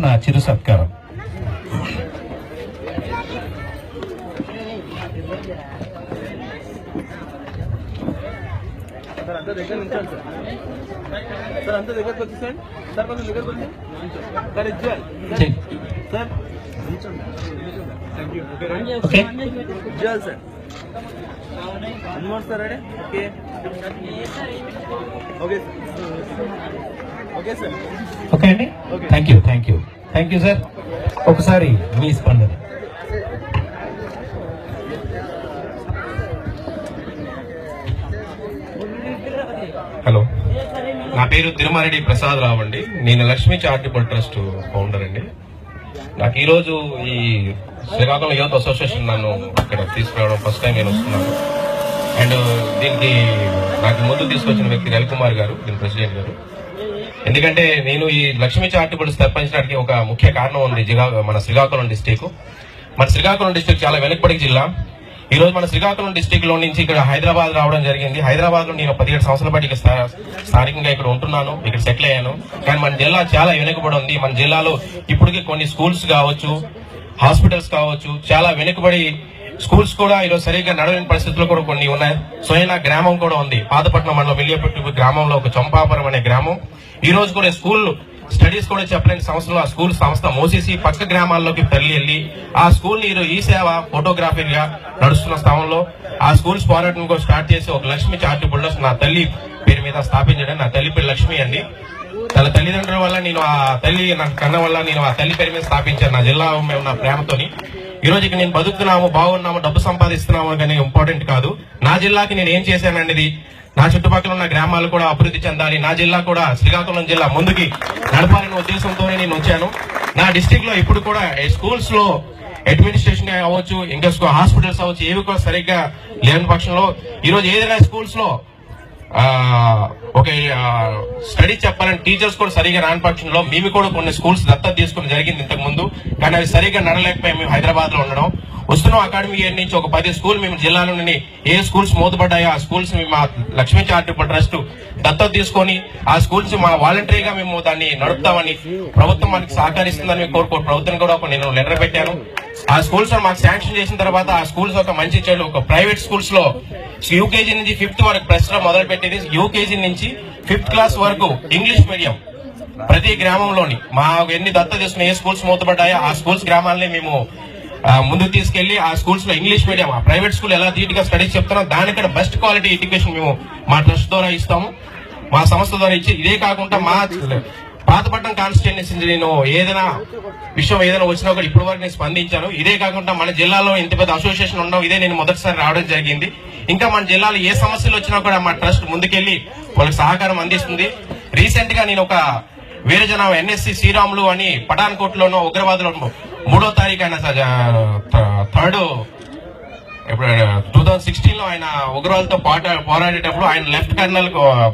నా చిరు సత్కారం. సార్ అంత దగ్గర నుంచండి సార్ అంత దగ్గరకు వచ్చేసండి సార్ కొంచెం దగ్గరకు వచ్చి సార్ ఇచ్చేయాలి సార్ ఇచ్చేయాలి సార్ అన్నిమోడు sir ready okay okay sir okay అండి. Thank you sir. ఒకసారి మీ స్పందన. హలో, నా పేరు తిరుమారెడ్డి ప్రసాద్ రావు అండి. నేను లక్ష్మీ చారిటబుల్ ట్రస్ట్ ఫౌండర్ అండి. నాకు ఈరోజు ఈ శ్రీకాకుళం యూత్ అసోసియేషన్ నన్ను ఇక్కడ తీసుకురావడం ఫస్ట్ టైం నేను వస్తున్నాను. అండ్ దీనికి నాకు ముందు తీసుకొచ్చిన వ్యక్తి రవికుమార్ గారు, దీని ప్రెసిడెంట్ గారు. ఎందుకంటే నేను ఈ లక్ష్మీ చారిటబుల్ స్థాపించడానికి ఒక ముఖ్య కారణం ఉంది. మన శ్రీకాకుళం డిస్టిక్ చాలా వెనుకబడి జిల్లా. ఈ రోజు మన శ్రీకాకుళం డిస్టిక్ లో నుంచి ఇక్కడ హైదరాబాద్ రావడం జరిగింది. హైదరాబాద్ లో నేను 17 సంవత్సరాల పాటు ఇక్కడ స్థానికంగా ఇక్కడ ఉంటున్నాను, ఇక్కడ సెటిల్ అయ్యాను. కానీ మన జిల్లా చాలా వెనుకబడి ఉంది. మన జిల్లాలో ఇప్పటికీ కొన్ని స్కూల్స్ కావచ్చు, హాస్పిటల్స్ కావచ్చు, చాలా వెనుకబడి స్కూల్స్ కూడా ఈరోజు సరిగ్గా నడవలేని పరిస్థితుల్లో కూడా కొన్ని ఉన్నాయి. సోయనా గ్రామం కూడా ఉంది. పాతపట్నం మండలం వెల్లియపట్టు గ్రామంలో ఒక చంపాపురం అనే గ్రామం. ఈ రోజు కూడా స్కూల్ స్టడీస్ కూడా చెప్పలేని సంవత్సరంలో ఆ స్కూల్ సంస్థ మోసేసి పక్క గ్రామాల్లోకి తరలి వెళ్లి ఆ స్కూల్ ని ఈ సేవ ఫోటోగ్రాఫీగా నడుస్తున్న స్థానంలో ఆ స్కూల్స్ పోరాటం కూడా స్టార్ట్ చేసి ఒక లక్ష్మీ చారిటబుల్ ట్రస్ట్ నా తల్లి పేరు మీద స్థాపించడం. నా తల్లి పేరు లక్ష్మి అండి. తన తల్లిదండ్రుల వల్ల నేను ఆ తల్లి నాకు కన్న వల్ల నేను ఆ తల్లి పేరు మీద స్థాపించాను. నా జిల్లా నా ప్రేమతోని ఈ రోజు ఇక్కడ నేను బతుకుతున్నాము, బాగున్నాము, డబ్బు సంపాదిస్తున్నాము కానీ ఇంపార్టెంట్ కాదు. నా జిల్లాకి నేను ఏం చేశాననేది, నా చుట్టుపక్కల ఉన్న గ్రామాలు కూడా అభివృద్ధి చెందాలి, నా జిల్లా కూడా శ్రీకాకుళం జిల్లా ముందుకి నడపాలనే ఉద్దేశంతోనే నేను వచ్చాను. నా డిస్టిక్ లో ఇప్పుడు కూడా స్కూల్స్ లో అడ్మినిస్ట్రేషన్ అవ్వచ్చు, ఇంకా హాస్పిటల్స్ అవ్వచ్చు, ఏవి కూడా సరిగ్గా లేని పక్షంలో ఈ రోజు ఏదైనా స్కూల్స్ లో ఒక స్టడీ చెప్పాలని టీచర్స్ కూడా సరిగా రాని పక్షంలో మేము కూడా కొన్ని స్కూల్స్ దత్తత తీసుకుని జరిగింది ఇంతకు ముందు. కానీ అవి సరిగ్గా నడలేకపోయాం. మేము హైదరాబాద్ లో ఉండడం వస్తున్నాం. అకాడమీ ఇయర్ నుంచి ఒక 10 స్కూల్ మేము జిల్లాలోని ఏ స్కూల్స్ మూతపడ్డాయో ఆ స్కూల్స్ మా లక్ష్మీ చారిటబుల్ ట్రస్ట్ దత్తత తీసుకొని ఆ స్కూల్స్ మా వాలంటరీగా మేము దాన్ని నడుపుతామని ప్రభుత్వం మనకి సహకరిస్తుందని ప్రభుత్వం కూడా నేను లెటర్ పెట్టాను. ఆ స్కూల్స్ మాకు శాంక్షన్ చేసిన తర్వాత ఆ స్కూల్స్ ఒక మంచి చెడు ఒక ప్రైవేట్ స్కూల్స్ లో యూకేజీ నుంచి 5th వరకు ప్రశ్న మొదలు పెట్టేది. యూకేజీ నుంచి 5th క్లాస్ వరకు ఇంగ్లీష్ మీడియం ప్రతి గ్రామంలోని మా ఎన్ని దత్తత తీసుకున్న ఏ స్కూల్స్ మూతపడ్డాయో ఆ స్కూల్స్ గ్రామాలని మేము ముందుకు తీసుకెళ్లి ఆ స్కూల్స్ లో ఇంగ్లీష్ మీడియం ఆ ప్రైవేట్ స్కూల్ ఎలా ధీటుగా స్టడీస్ చెప్తున్నాం దానికంటే బెస్ట్ క్వాలిటీ ఎడ్యుకేషన్ మేము మా ట్రస్ట్ ద్వారా ఇస్తాము, మా సంస్థ ద్వారా ఇచ్చి. ఇదే కాకుండా మా పాతపట్నం కాన్స్టిట్యుయెన్సీ నేను ఏదైనా విషయం ఏదైనా వచ్చినా కూడా ఇప్పటి వరకు నేను స్పందించాను. ఇదే కాకుండా మన జిల్లాలో ఇంత పెద్ద అసోసియేషన్ ఉండడం ఇదే నేను మొదటిసారి రావడం జరిగింది. ఇంకా మన జిల్లాలో ఏ సమస్యలు వచ్చినా కూడా మా ట్రస్ట్ ముందుకెళ్లి వాళ్ళకి సహకారం అందిస్తుంది. రీసెంట్ గా నేను ఒక వేరే జనం ఎన్ఎస్సి శ్రీరాములు అని పఠాన్కోట్ లోనో ఉగ్రవాదులో 3వ తారీఖు ఆయన 2016 లో ఆయన ఉగ్రవాదులతో పోరాడేటప్పుడు ఆయన లెఫ్ట్ కర్నల్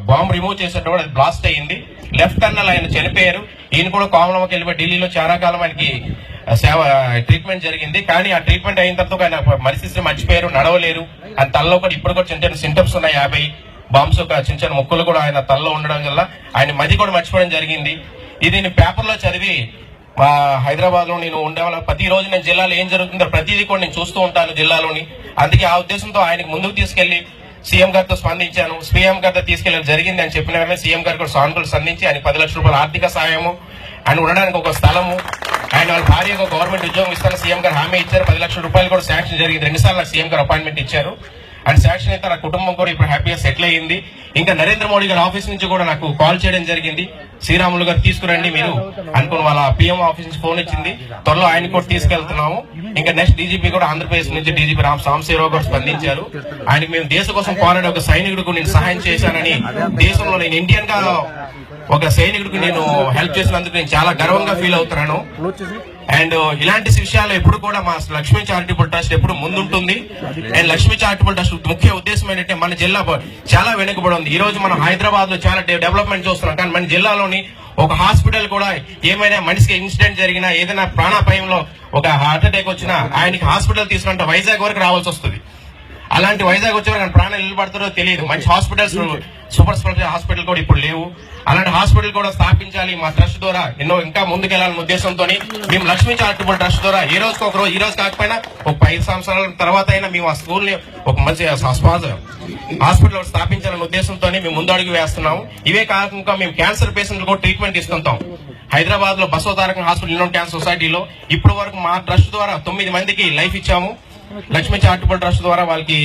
బాంబ్ రిమూవ్ చేసేటప్పుడు అది బ్లాస్ట్ అయ్యింది. లెఫ్ట్ కర్నల్ ఆయన చనిపోయారు. ఈయన కూడా కోమలంకి వెళ్ళిపోయి ఢిల్లీలో చాలా కాలం ఆయనకి ట్రీట్మెంట్ జరిగింది. కానీ ఆ ట్రీట్మెంట్ అయిన తర్వాత ఆయన పరిస్థితి మర్చిపోయారు, నడవలేరు. ఆయన తలలో కూడా ఇప్పుడు కూడా చిన్న చిన్న సింటమ్స్ ఉన్నాయి. 50 బాంబ్స్ ఒక చిన్న చిన్న ముక్కలు కూడా ఆయన తలలో ఉండడం వల్ల ఆయన మది కూడా మర్చిపోవడం జరిగింది. ఇది నేను పేపర్లో చదివి మా హైదరాబాద్ లో నేను ఉండేవాళ్ళ ప్రతిరోజు నేను జిల్లాలో ఏం జరుగుతుందో ప్రతిదీ కూడా నేను చూస్తూ ఉంటాను జిల్లాలోని. అందుకే ఆ ఉద్దేశంతో ఆయనకు ముందుకు తీసుకెళ్లి సీఎం గారితో స్పందించాను. సీఎం గారితో తీసుకెళ్ళడం జరిగింది అని చెప్పిన వెంటనే సీఎం గారు కూడా సానుకూల స్పందించి ఆయన 10 లక్షల రూపాయల ఆర్థిక సాయము, ఆయన ఉండడానికి ఒక స్థలము, ఆయన వాళ్ళ భార్యకు గవర్నమెంట్ ఉద్యోగం ఇస్తాను సీఎం గారు హామీ ఇచ్చారు. 10 లక్షల రూపాయలు కూడా శాంక్షన్ జరిగింది. 2 సార్లు నాకు సీఎం గారు అపాయింట్మెంట్ ఇచ్చారు. అండ్ శాంక్షన్ అయితే నా కుటుంబం కూడా ఇప్పుడు హ్యాపీగా సెటిల్ అయ్యింది. ఇంకా నరేంద్ర మోడీ గారి ఆఫీస్ నుంచి కూడా నాకు కాల్ చేయడం జరిగింది. శ్రీరాములు గారు తీసుకురండి మీరు అనుకుని వాళ్ళ పిఎం ఆఫీస్ నుంచి ఫోన్ ఇచ్చింది. త్వరలో ఆయన కూడా తీసుకెళ్తున్నాము. ఇంకా నెక్స్ట్ డీజీపీ కూడా ఆంధ్రప్రదేశ్ నుంచి డీజీపీ సాంబశివరావు గారు స్పందించారు. ఆయనకు మేము దేశం కోసం పోరాడే ఒక సైనికుడికి నేను సహాయం చేశానని, దేశంలో నేను ఇండియన్ గా ఒక సైనికుడికి నేను హెల్ప్ చేసినందుకు నేను చాలా గర్వంగా ఫీల్ అవుతున్నాను. అండ్ ఇలాంటి విషయాలు ఎప్పుడు కూడా మా లక్ష్మీ చారిటబుల్ ట్రస్ట్ ఎప్పుడు ముందుంటుంది. అండ్ లక్ష్మీ చారిటబుల్ ట్రస్ట్ ముఖ్య ఉద్దేశం ఏంటంటే మన జిల్లా చాలా వెనుకబడి ఉంది. ఈ రోజు మనం హైదరాబాద్ లో చాలా డెవలప్మెంట్ చూస్తున్నాం. కానీ మన జిల్లాలోని ఒక హాస్పిటల్ కూడా ఏమైనా మనిషికి ఇన్సిడెంట్ జరిగినా ఏదైనా ప్రాణాపాయంలో ఒక హార్ట్ అటాక్ వచ్చినా ఆయనకి హాస్పిటల్ తీసుకుంటే వైజాగ్ వరకు రావాల్సి వస్తుంది. అలాంటి వైజాగ్ వచ్చేవారు ప్రాణాలు నిలబడతారో తెలియదు. మంచి హాస్పిటల్స్, సూపర్ స్పెషాలిటీ హాస్పిటల్ కూడా ఇప్పుడు లేవు. అలాంటి హాస్పిటల్ కూడా స్థాపించాలి మా ట్రస్ట్ ద్వారా, ఇంకా ముందుకెళ్లాలనే ఉద్దేశంతో మేము లక్ష్మీ చారిటబుల్ ట్రస్ట్ ద్వారా ఈ రోజుకి ఒక రోజు, ఈ రోజు కాకపోయినా ఒక 5 సంవత్సరాల తర్వాత అయినా మేము ఆ స్కూల్ ని ఒక మంచి హాస్పిటల్ స్థాపించాలనే ఉద్దేశంతో మేము ముందడుగు వేస్తున్నాము. ఇవే కాకుండా మేము క్యాన్సర్ పేషెంట్లు కూడా ట్రీట్మెంట్ ఇస్తుంటాం. హైదరాబాద్ లో బసవతారకం హాస్పిటల్, ఇండియన్ క్యాన్సర్ సొసైటీలో ఇప్పటి వరకు మా ట్రస్ట్ ద్వారా 9 మందికి లైఫ్ ఇచ్చాము. లక్ష్మీ చారిటబుల్ ట్రస్ట్ ద్వారా వాళ్ళకి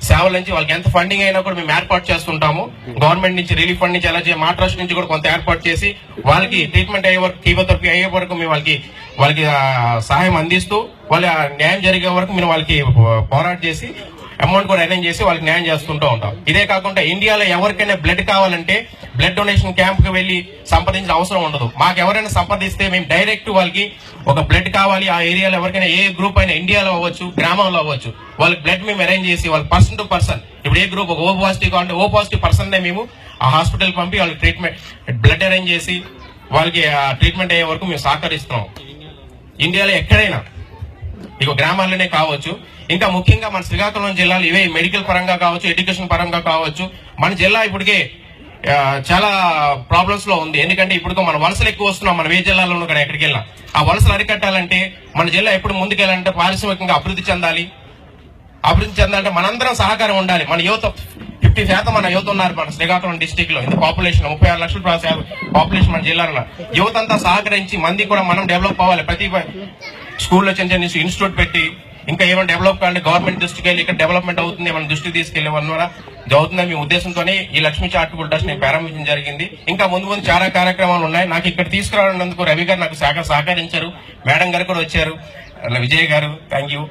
సేవల నుంచి వాళ్ళకి ఎంత ఫండింగ్ అయినా కూడా మేము ఏర్పాటు చేస్తుంటాము. గవర్నమెంట్ నుంచి రిలీఫ్ ఫండ్ నుంచి ఎలా మా ట్రస్ట్ నుంచి కూడా కొంత ఏర్పాటు చేసి వాళ్ళకి ట్రీట్మెంట్ అయ్యే వరకు, కీమోథెరపీ అయ్యే వరకు మేము వాళ్ళకి సహాయం అందిస్తూ వాళ్ళ న్యాయం జరిగే వరకు మేము వాళ్ళకి పోరాట చేసి అమౌంట్ కూడా అరేంజ్ చేసి వాళ్ళకి న్యాయం చేస్తుంటూ ఉంటాం. ఇదే కాకుండా ఇండియాలో ఎవరికైనా బ్లడ్ కావాలంటే బ్లడ్ డొనేషన్ క్యాంప్ కి వెళ్లి సంప్రదించిన అవసరం ఉండదు. మాకు ఎవరైనా సంప్రదిస్తే మేము డైరెక్ట్ వాళ్ళకి ఒక బ్లడ్ కావాలి ఆ ఏరియాలో ఎవరికైనా, ఏ గ్రూప్ అయినా, ఇండియాలో అవ్వచ్చు, గ్రామంలో అవ్వచ్చు, వాళ్ళకి బ్లడ్ మేము అరేంజ్ చేసి వాళ్ళకి పర్సన్ టు పర్సన్, ఇప్పుడు ఏ గ్రూప్ ఓ పాజిటివ్ కావాలంటే ఓ పాజిటివ్ పర్సన్ మేము ఆ హాస్పిటల్ పంపి వాళ్ళకి ట్రీట్మెంట్ బ్లడ్ అరేంజ్ చేసి వాళ్ళకి ట్రీట్మెంట్ అయ్యే వరకు మేము సహకరిస్తున్నాం. ఇండియాలో ఎక్కడైనా ఇక గ్రామాల్లోనే కావచ్చు. ఇంకా ముఖ్యంగా మన శ్రీకాకుళం జిల్లాలో ఇవే మెడికల్ పరంగా కావచ్చు, ఎడ్యుకేషన్ పరంగా కావచ్చు, మన జిల్లా ఇప్పటికే చాలా ప్రాబ్లమ్స్ లో ఉంది. ఎందుకంటే ఇప్పుడు మన వలసలు ఎక్కువ వస్తున్నాం. మన ఏ జిల్లాలో కూడా ఎక్కడికి వెళ్ళినా ఆ వలసలు అరికట్టాలంటే మన జిల్లా ఎప్పుడు ముందుకెళ్ళాలంటే పారిశ్రామికంగా అభివృద్ధి చెందాలంటే మనందరం సహకారం ఉండాలి. మన యువత 50% మన యువత ఉన్నారు మన శ్రీకాకుళం డిస్టిక్ లో. ఇంత పాపులేషన్ 36 లక్షల పాపులేషన్ మన జిల్లాలో. యువత అంతా సహకరించి మంది కూడా మనం డెవలప్ అవ్వాలి. ప్రతి స్కూల్లో చిన్న చిన్న ఇన్స్టిట్యూట్ పెట్టి ఇంకా ఏమైనా డెవలప్ కావాలంటే గవర్నమెంట్ దృష్టికి వెళ్ళి ఇక్కడ డెవలప్మెంట్ అవుతుంది మన దృష్టికి తీసుకెళ్లే వల్ల జరుగుతుందని మీ ఉద్దేశంతోనే ఈ లక్ష్మీ చారిటబుల్ ట్రస్ట్ నేను ప్రారంభించడం జరిగింది. ఇంకా ముందు చాలా కార్యక్రమాలు ఉన్నాయి. నాకు ఇక్కడ తీసుకురావడానికి రవి గారు నాకు సహకరించారు, మేడం గారు కూడా వచ్చారు, విజయ్ గారు, థ్యాంక్ యూ.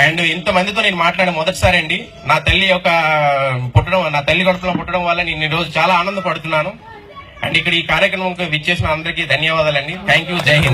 అండ్ ఇంతమందితో నేను మాట్లాడే మొదటిసారి అండి. నా తల్లి కడుపులో పుట్టడం వల్ల నేను ఈ రోజు చాలా ఆనందపడుతున్నాను. అండ్ ఇక్కడ ఈ కార్యక్రమం విచ్చేసిన అందరికీ ధన్యవాదాలండి. Thank you. జై హింద్.